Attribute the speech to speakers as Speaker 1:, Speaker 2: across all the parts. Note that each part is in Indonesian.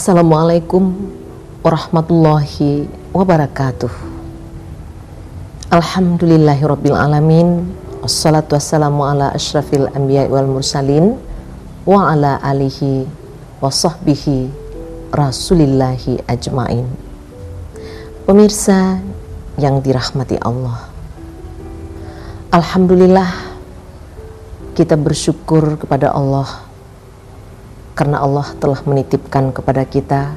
Speaker 1: Assalamualaikum warahmatullahi wabarakatuh. Alhamdulillahirabbil alamin. Wassalatu wassalamu ala asyrafil anbiya wal mursalin wa ala alihi wa sahbihi rasulillahi ajmain. Pemirsa yang dirahmati Allah, alhamdulillah kita bersyukur kepada Allah karena Allah telah menitipkan kepada kita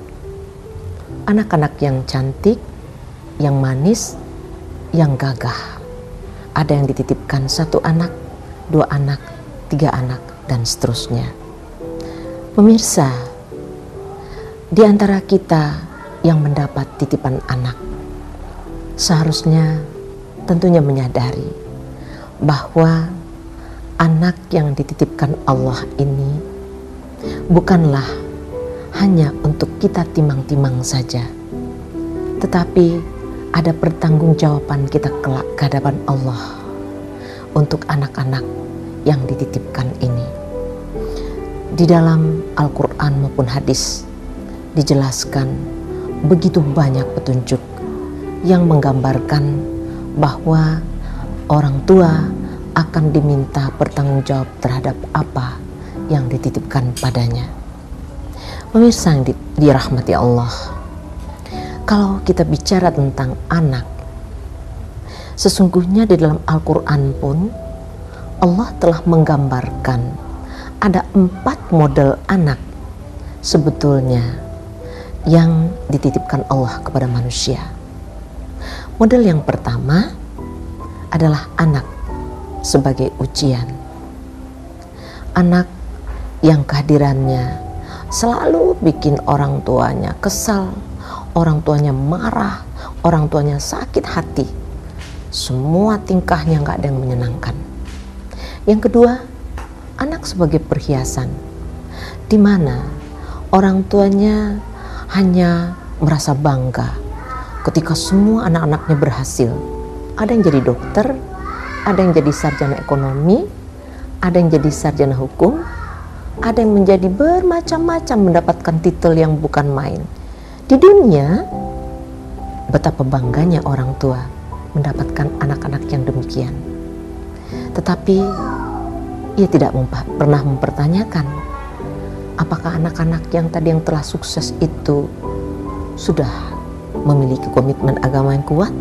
Speaker 1: anak-anak yang cantik, yang manis, yang gagah. Ada yang dititipkan 1 anak, 2 anak, 3 anak, dan seterusnya. Pemirsa, di antara kita yang mendapat titipan anak, seharusnya tentunya menyadari bahwa anak yang dititipkan Allah ini bukanlah hanya untuk kita timang-timang saja, tetapi ada pertanggungjawaban kita kelak ke hadapan Allah untuk anak-anak yang dititipkan ini. Di dalam Al-Quran maupun hadis dijelaskan begitu banyak petunjuk yang menggambarkan bahwa orang tua akan diminta bertanggung jawab terhadap apa yang dititipkan padanya. Pemirsa yang dirahmati Allah, kalau kita bicara tentang anak, sesungguhnya di dalam Al-Quran pun Allah telah menggambarkan ada 4 model anak sebetulnya yang dititipkan Allah kepada manusia. Model yang pertama adalah anak sebagai ujian. Anak yang kehadirannya selalu bikin orang tuanya kesal, orang tuanya marah, orang tuanya sakit hati. Semua tingkahnya gak ada yang menyenangkan. Yang kedua, anak sebagai perhiasan, di mana orang tuanya hanya merasa bangga ketika semua anak-anaknya berhasil. Ada yang jadi dokter, ada yang jadi sarjana ekonomi, ada yang jadi sarjana hukum, ada yang menjadi bermacam-macam, mendapatkan titel yang bukan main. Di dunia, betapa bangganya orang tua mendapatkan anak-anak yang demikian. Tetapi ia tidak pernah mempertanyakan apakah anak-anak yang tadi yang telah sukses itu sudah memiliki komitmen agama yang kuat,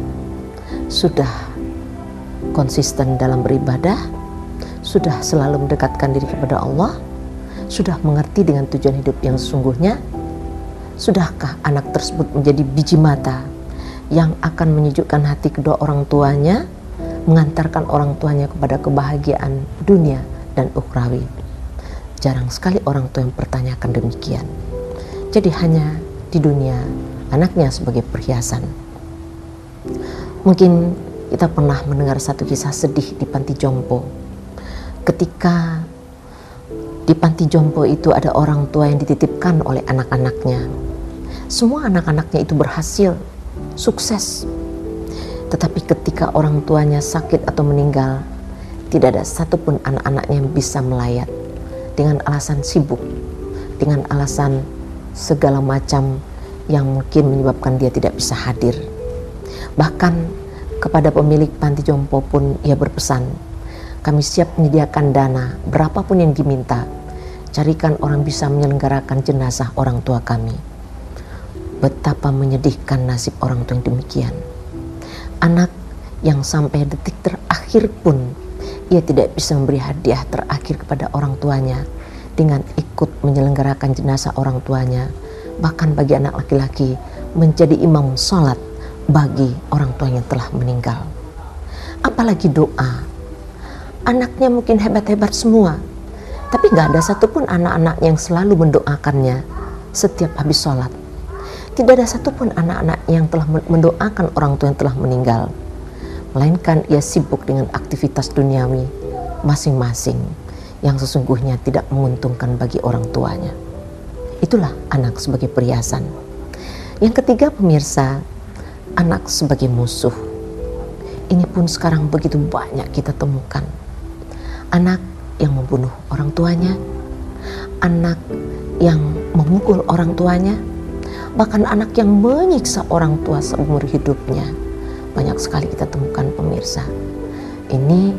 Speaker 1: sudah konsisten dalam beribadah, sudah selalu mendekatkan diri kepada Allah, sudah mengerti dengan tujuan hidup yang sesungguhnya. Sudahkah anak tersebut menjadi biji mata yang akan menyejukkan hati kedua orang tuanya, mengantarkan orang tuanya kepada kebahagiaan dunia dan ukhrawi? Jarang sekali orang tua yang mempertanyakan demikian. Jadi hanya di dunia anaknya sebagai perhiasan. Mungkin kita pernah mendengar satu kisah sedih di panti jompo. Ketika di panti jompo itu ada orang tua yang dititipkan oleh anak-anaknya. Semua anak-anaknya itu berhasil, sukses. Tetapi ketika orang tuanya sakit atau meninggal, tidak ada satupun anak-anaknya yang bisa melayat, dengan alasan sibuk, dengan alasan segala macam yang mungkin menyebabkan dia tidak bisa hadir. Bahkan kepada pemilik panti jompo pun ia berpesan, kami siap menyediakan dana berapapun yang diminta, carikan orang bisa menyelenggarakan jenazah orang tua kami. Betapa menyedihkan nasib orang tua yang demikian. Anak yang sampai detik terakhir pun ia tidak bisa memberi hadiah terakhir kepada orang tuanya dengan ikut menyelenggarakan jenazah orang tuanya. Bahkan bagi anak laki-laki menjadi imam sholat bagi orang tua yang telah meninggal. Apalagi doa. Anaknya mungkin hebat-hebat semua, tapi gak ada satupun anak-anak yang selalu mendoakannya setiap habis sholat. Tidak ada satupun anak-anak yang telah mendoakan orang tua yang telah meninggal, melainkan ia sibuk dengan aktivitas duniawi masing-masing yang sesungguhnya tidak menguntungkan bagi orang tuanya. Itulah anak sebagai perhiasan. Yang ketiga, pemirsa, anak sebagai musuh. Ini pun sekarang begitu banyak kita temukan. Anak yang membunuh orang tuanya, anak yang memukul orang tuanya, bahkan anak yang menyiksa orang tua seumur hidupnya. Banyak sekali kita temukan pemirsa. Ini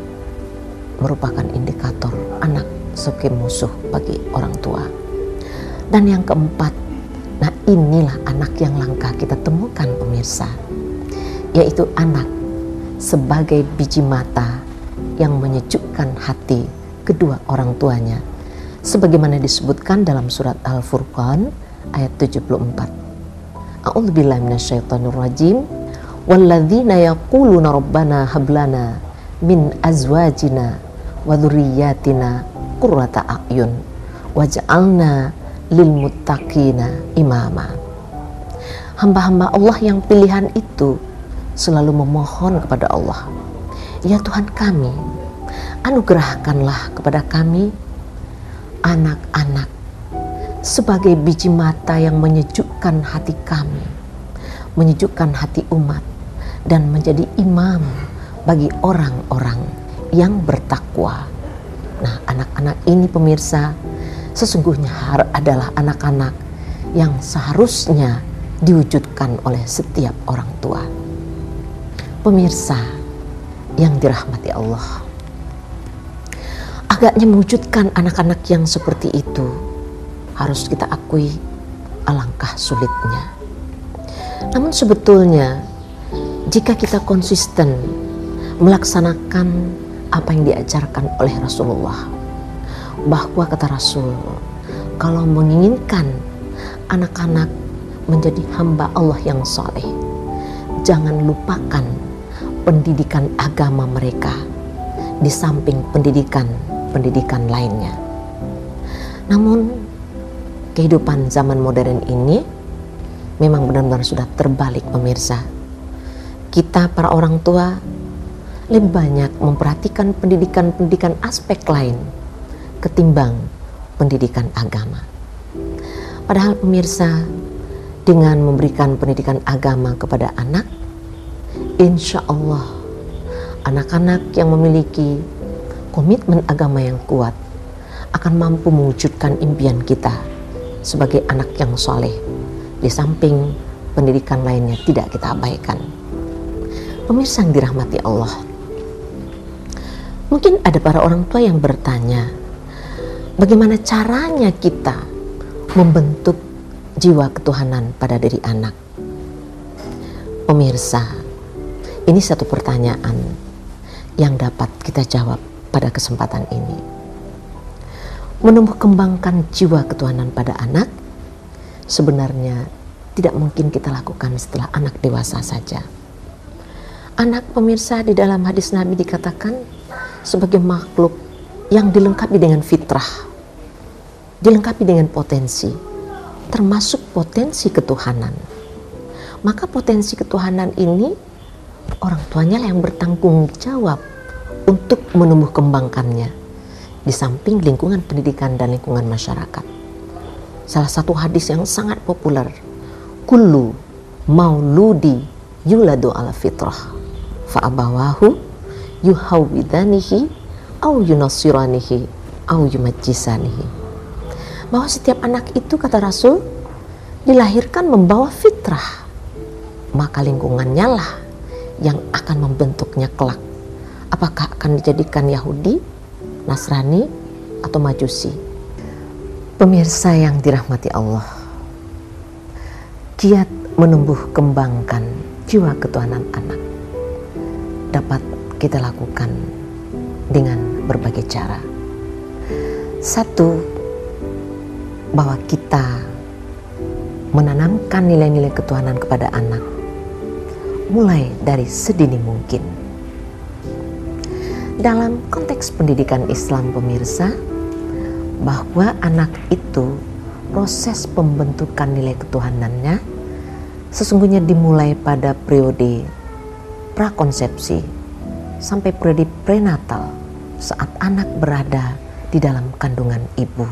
Speaker 1: merupakan indikator anak sebagai musuh bagi orang tua. Dan yang keempat, nah inilah anak yang langka kita temukan pemirsa, yaitu anak sebagai biji mata yang menyejukkan hati kedua orang tuanya, sebagaimana disebutkan dalam surat Al-Furqan ayat 74. A'udzubillahi minasyaitonirrajim. Walladzina yaquluna rabbana hablana min azwajina wa dzurriyyatina qurrata a'yun waj'alna lil muttaqina imama. Hamba-hamba Allah yang pilihan itu selalu memohon kepada Allah, ya Tuhan kami, anugerahkanlah kepada kami anak-anak sebagai biji mata yang menyejukkan hati kami, menyejukkan hati umat, dan menjadi imam bagi orang-orang yang bertakwa. Nah, anak-anak ini pemirsa, sesungguhnya adalah anak-anak yang seharusnya diwujudkan oleh setiap orang tua. Pemirsa yang dirahmati Allah, agaknya mewujudkan anak-anak yang seperti itu harus kita akui alangkah sulitnya. Namun sebetulnya jika kita konsisten melaksanakan apa yang diajarkan oleh Rasulullah, bahwa kata Rasul, kalau menginginkan anak-anak menjadi hamba Allah yang saleh, jangan lupakan pendidikan agama mereka di samping pendidikan lainnya. Namun kehidupan zaman modern ini memang benar-benar sudah terbalik pemirsa. Kita para orang tua lebih banyak memperhatikan pendidikan aspek lain ketimbang pendidikan agama. Padahal pemirsa, dengan memberikan pendidikan agama kepada anak, insya Allah anak-anak yang memiliki komitmen agama yang kuat akan mampu mewujudkan impian kita sebagai anak yang soleh, di samping pendidikan lainnya tidak kita abaikan. Pemirsa yang dirahmati Allah, mungkin ada para orang tua yang bertanya, bagaimana caranya kita membentuk jiwa ketuhanan pada diri anak? Pemirsa, ini satu pertanyaan yang dapat kita jawab pada kesempatan ini. Menumbuh kembangkan jiwa ketuhanan pada anak sebenarnya tidak mungkin kita lakukan setelah anak dewasa saja. Anak pemirsa, di dalam hadis Nabi dikatakan sebagai makhluk yang dilengkapi dengan fitrah, dilengkapi dengan potensi, termasuk potensi ketuhanan. Maka potensi ketuhanan ini orang tuanya yang bertanggung jawab untuk menumbuh kembangkannya, di samping lingkungan pendidikan dan lingkungan masyarakat. Salah satu hadis yang sangat populer, kullu mauludi yuladu ala fitrah fa'abawahu yuhawwidanihi au yunasiranihi au yumajjisanihi. Bahwa setiap anak itu, kata Rasul, dilahirkan membawa fitrah, maka lingkungannya lah yang akan membentuknya kelak. Apakah akan dijadikan Yahudi, Nasrani, atau Majusi? Pemirsa yang dirahmati Allah, giat menumbuh kembangkan jiwa ketuhanan anak dapat kita lakukan dengan berbagai cara. Satu, bahwa kita menanamkan nilai-nilai ketuhanan kepada anak mulai dari sedini mungkin. Dalam konteks pendidikan Islam pemirsa, bahwa anak itu proses pembentukan nilai ketuhanannya sesungguhnya dimulai pada periode prakonsepsi sampai periode prenatal, saat anak berada di dalam kandungan ibu.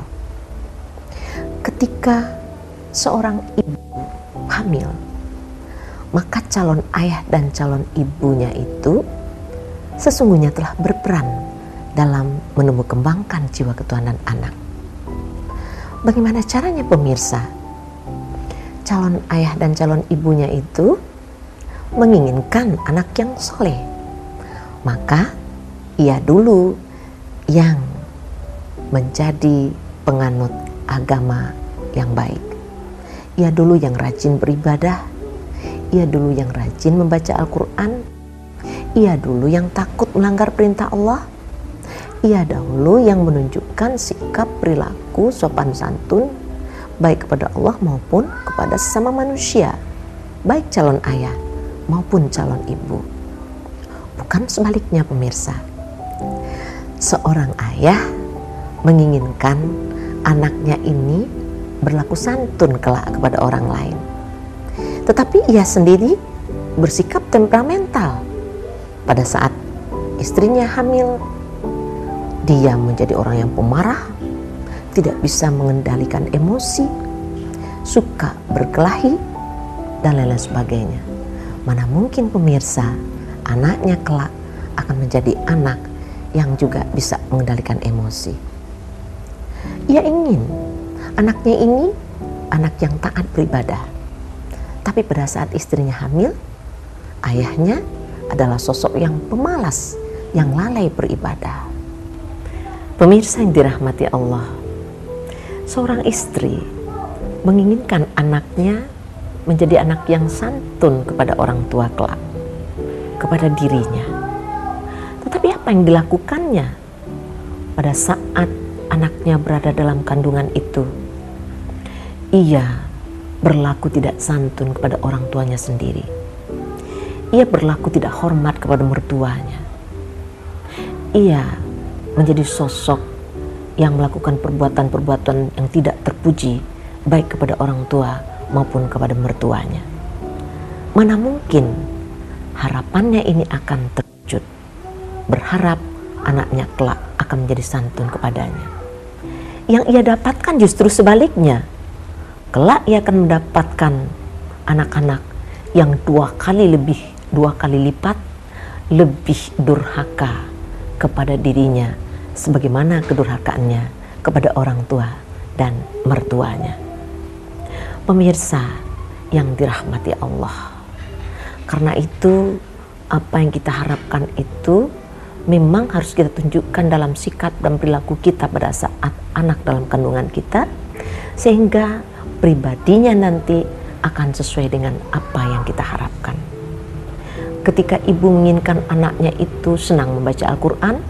Speaker 1: Ketika seorang ibu hamil, maka calon ayah dan calon ibunya itu sesungguhnya telah berperan dalam menumbuh kembangkan jiwa ketuhanan anak. Bagaimana caranya pemirsa? calon ayah dan calon ibunya itu menginginkan anak yang soleh, maka ia dulu yang menjadi penganut agama yang baik. Ia dulu yang rajin beribadah, ia dulu yang rajin membaca Al-Quran, ia dulu yang takut melanggar perintah Allah, ia dahulu yang menunjukkan sikap perilaku sopan santun baik kepada Allah maupun kepada sesama manusia, baik calon ayah maupun calon ibu. Bukan sebaliknya pemirsa. Seorang ayah menginginkan anaknya ini berlaku santun kelak kepada orang lain, tetapi ia sendiri bersikap temperamental. Pada saat istrinya hamil, dia menjadi orang yang pemarah, tidak bisa mengendalikan emosi, suka berkelahi, dan lain-lain sebagainya. Mana mungkin pemirsa, anaknya kelak akan menjadi anak yang juga bisa mengendalikan emosi. Ia ingin anaknya ini anak yang taat beribadah. Tapi pada saat istrinya hamil, ayahnya adalah sosok yang pemalas, yang lalai beribadah. Pemirsa yang dirahmati Allah, seorang istri menginginkan anaknya menjadi anak yang santun kepada orang tua kelak, kepada dirinya. Tetapi apa yang dilakukannya pada saat anaknya berada dalam kandungan itu? Ia berlaku tidak santun kepada orang tuanya sendiri. Ia berlaku tidak hormat kepada mertuanya. Ia menjadi sosok yang melakukan perbuatan-perbuatan yang tidak terpuji baik kepada orang tua maupun kepada mertuanya. Mana mungkin harapannya ini akan terwujud, berharap anaknya kelak akan menjadi santun kepadanya. Yang ia dapatkan justru sebaliknya. Kelak ia akan mendapatkan anak-anak yang dua kali lipat lebih durhaka kepada dirinya, sebagaimana kedurhakaannya kepada orang tua dan mertuanya. Pemirsa yang dirahmati Allah, karena itu apa yang kita harapkan itu memang harus kita tunjukkan dalam sikap dan perilaku kita pada saat anak dalam kandungan kita, sehingga pribadinya nanti akan sesuai dengan apa yang kita harapkan. Ketika ibu menginginkan anaknya itu senang membaca Al-Quran,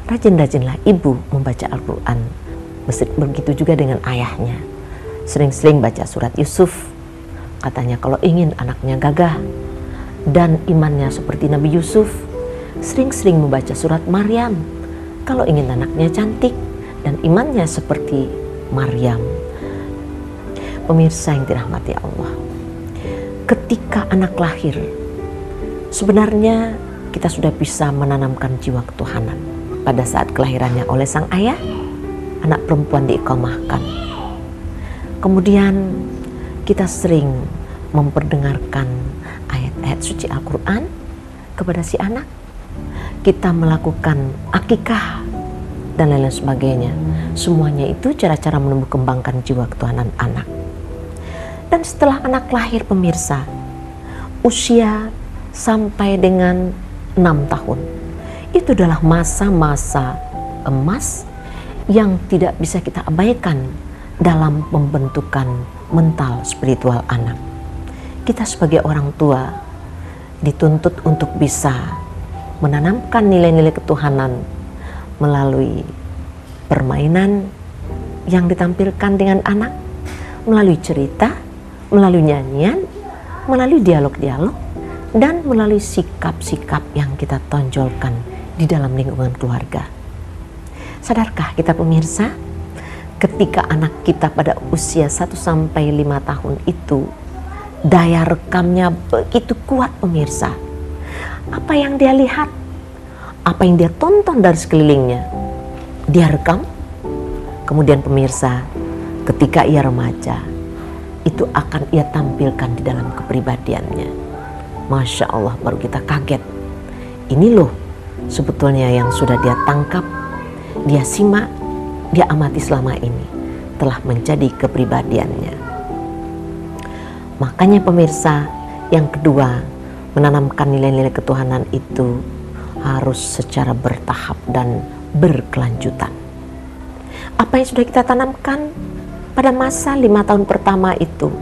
Speaker 1: rajin-rajinlah ibu membaca Al-Quran. Begitu juga dengan ayahnya. Sering-sering baca surat Yusuf. Katanya kalau ingin anaknya gagah dan imannya seperti Nabi Yusuf, sering-sering membaca surat Maryam. Kalau ingin anaknya cantik dan imannya seperti Maryam. Pemirsa yang dirahmati Allah, ketika anak lahir, sebenarnya kita sudah bisa menanamkan jiwa ketuhanan. Pada saat kelahirannya oleh sang ayah, anak perempuan diiqamahkan. Kemudian kita sering memperdengarkan ayat-ayat suci Al-Quran kepada si anak. Kita melakukan akikah dan lain-lain sebagainya. Semuanya itu cara-cara menumbuh kembangkan jiwa ketuhanan anak. Dan setelah anak lahir pemirsa, usia sampai dengan 6 tahun, itu adalah masa-masa emas yang tidak bisa kita abaikan dalam pembentukan mental spiritual anak. Kita sebagai orang tua dituntut untuk bisa menanamkan nilai-nilai ketuhanan melalui permainan yang ditampilkan dengan anak, melalui cerita, melalui nyanyian, melalui dialog-dialog, dan melalui sikap-sikap yang kita tonjolkan di dalam lingkungan keluarga. Sadarkah kita pemirsa, ketika anak kita pada usia 1-5 tahun itu, daya rekamnya begitu kuat pemirsa. Apa yang dia lihat, apa yang dia tonton dari sekelilingnya, dia rekam. Kemudian pemirsa, ketika ia remaja, itu akan ia tampilkan di dalam kepribadiannya. Masya Allah, baru kita kaget. Ini loh sebetulnya yang sudah dia tangkap, dia simak, dia amati selama ini, telah menjadi kepribadiannya. Makanya pemirsa, yang kedua, menanamkan nilai-nilai ketuhanan itu harus secara bertahap dan berkelanjutan. Apa yang sudah kita tanamkan pada masa 5 tahun pertama itu,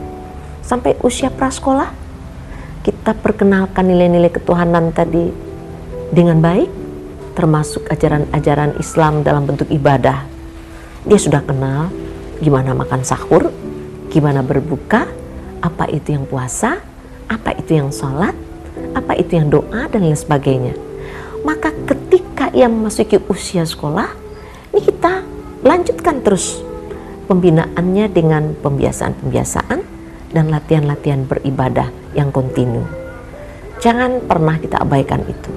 Speaker 1: sampai usia prasekolah, kita perkenalkan nilai-nilai ketuhanan tadi dengan baik, termasuk ajaran-ajaran Islam dalam bentuk ibadah. Dia sudah kenal gimana makan sahur, gimana berbuka, apa itu yang puasa, apa itu yang sholat, apa itu yang doa, dan lain sebagainya. Maka ketika ia memasuki usia sekolah, ini kita lanjutkan terus pembinaannya dengan pembiasaan-pembiasaan dan latihan-latihan beribadah yang kontinu. Jangan pernah kita abaikan itu.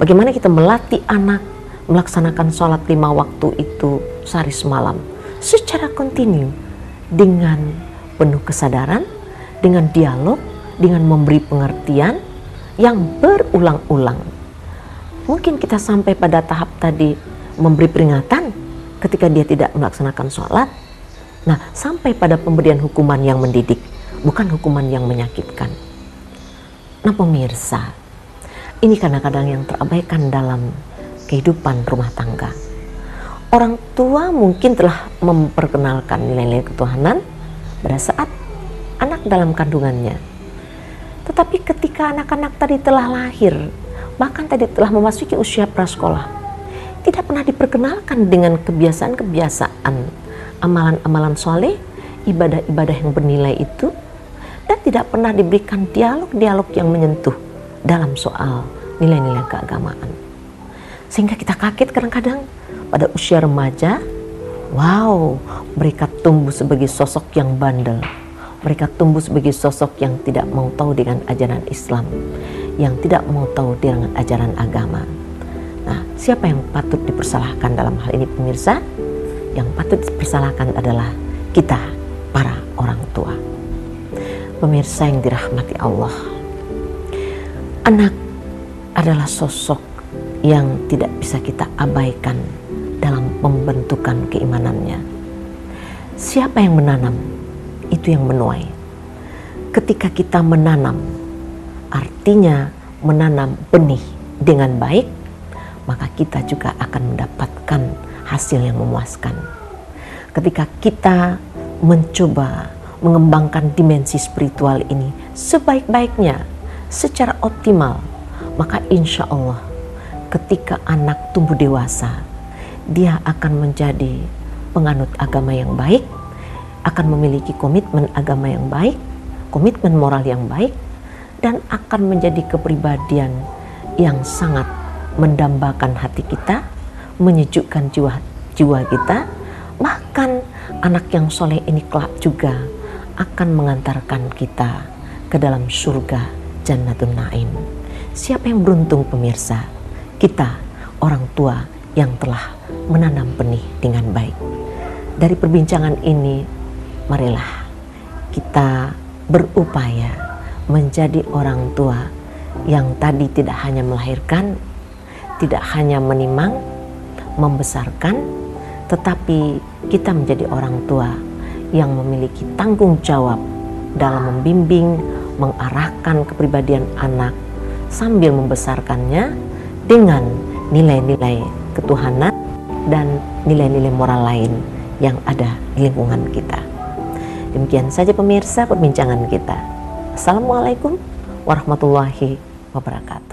Speaker 1: Bagaimana kita melatih anak melaksanakan sholat 5 waktu itu sehari semalam secara kontinu, dengan penuh kesadaran, dengan dialog, dengan memberi pengertian yang berulang-ulang. Mungkin kita sampai pada tahap tadi memberi peringatan ketika dia tidak melaksanakan sholat. Nah, sampai pada pemberian hukuman yang mendidik, bukan hukuman yang menyakitkan. Nah pemirsa, ini kadang-kadang yang terabaikan dalam kehidupan rumah tangga. Orang tua mungkin telah memperkenalkan nilai-nilai ketuhanan pada saat anak dalam kandungannya. Tetapi ketika anak-anak tadi telah lahir, bahkan tadi telah memasuki usia prasekolah, tidak pernah diperkenalkan dengan kebiasaan-kebiasaan, amalan-amalan soleh, ibadah-ibadah yang bernilai itu, dan tidak pernah diberikan dialog-dialog yang menyentuh dalam soal nilai-nilai keagamaan. Sehingga kita kaget kadang-kadang pada usia remaja, wow, mereka tumbuh sebagai sosok yang bandel. Mereka tumbuh sebagai sosok yang tidak mau tahu dengan ajaran Islam, yang tidak mau tahu dengan ajaran agama. Nah, siapa yang patut dipersalahkan dalam hal ini pemirsa? Yang patut dipersalahkan adalah kita, para orang tua. Pemirsa yang dirahmati Allah, anak adalah sosok yang tidak bisa kita abaikan dalam pembentukan keimanannya. Siapa yang menanam, itu yang menuai. Ketika kita menanam, artinya menanam benih dengan baik, maka kita juga akan mendapatkan hasil yang memuaskan. Ketika kita mencoba mengembangkan dimensi spiritual ini sebaik-baiknya, secara optimal, maka insya Allah ketika anak tumbuh dewasa, dia akan menjadi penganut agama yang baik, akan memiliki komitmen agama yang baik, komitmen moral yang baik, dan akan menjadi kepribadian yang sangat mendambakan hati kita, menyejukkan jiwa kita. Bahkan anak yang soleh ini kelak juga akan mengantarkan kita ke dalam surga Jannatun Naim. Siapa yang beruntung pemirsa? Kita, orang tua yang telah menanam benih dengan baik. Dari perbincangan ini, marilah kita berupaya menjadi orang tua yang tadi tidak hanya melahirkan, tidak hanya menimang, membesarkan, tetapi kita menjadi orang tua yang memiliki tanggung jawab dalam membimbing, mengarahkan kepribadian anak sambil membesarkannya dengan nilai-nilai ketuhanan dan nilai-nilai moral lain yang ada di lingkungan kita. Demikian saja pemirsa perbincangan kita. Assalamualaikum warahmatullahi wabarakatuh.